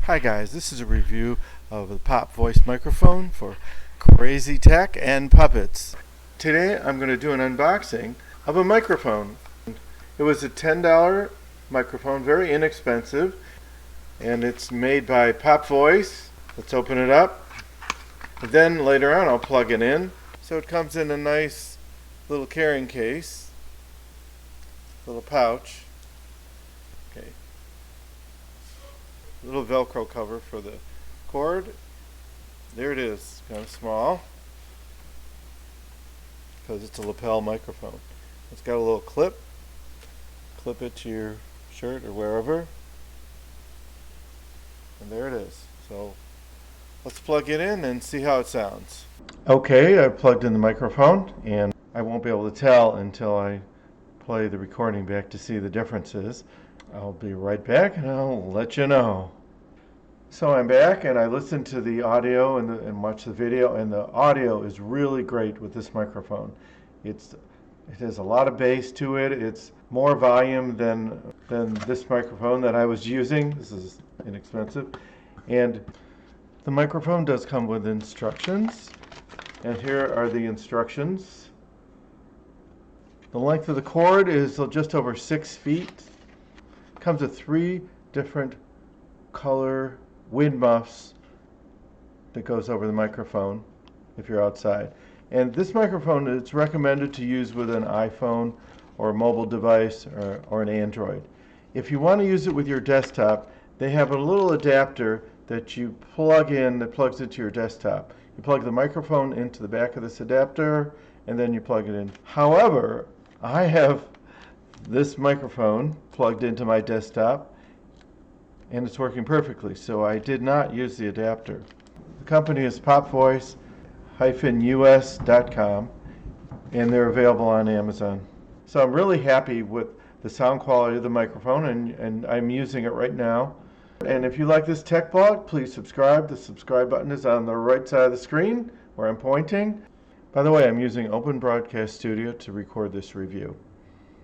Hi guys, this is a review of the Pop Voice microphone for Crazy Tech and Puppets. Today I'm going to do an unboxing of a microphone. It was a $10 microphone, very inexpensive, and it's made by Pop Voice. Let's open it up. Then later on I'll plug it in. So it comes in a nice little carrying case, little pouch. Okay. Little Velcro cover for the cord. There it is, kind of small because it's a lapel microphone. It's got a little clip. Clip it to your shirt or wherever. And there it is. So let's plug it in and see how it sounds. Okay, I plugged in the microphone and I won't be able to tell until I play the recording back to see the differences. I'll be right back and I'll let you know. So I'm back and I listened to the audio and watched the video, and the audio is really great with this microphone. It has a lot of bass to it. It's more volume than this microphone that I was using. This is inexpensive. And the microphone does come with instructions. And here are the instructions. The length of the cord is just over 6 feet. It comes with 3 different color wind muffs that goes over the microphone if you're outside. And this microphone, it's recommended to use with an iPhone or a mobile device or an Android. If you want to use it with your desktop, they have a little adapter that you plug in that plugs into your desktop. You plug the microphone into the back of this adapter and then you plug it in. However, I have this microphone plugged into my desktop and it's working perfectly, so I did not use the adapter. The company is popvoice-us.com and they're available on Amazon. So I'm really happy with the sound quality of the microphone, and I'm using it right now. And if you like this tech blog, please subscribe. The subscribe button is on the right side of the screen where I'm pointing. By the way, I'm using Open Broadcast Studio to record this review.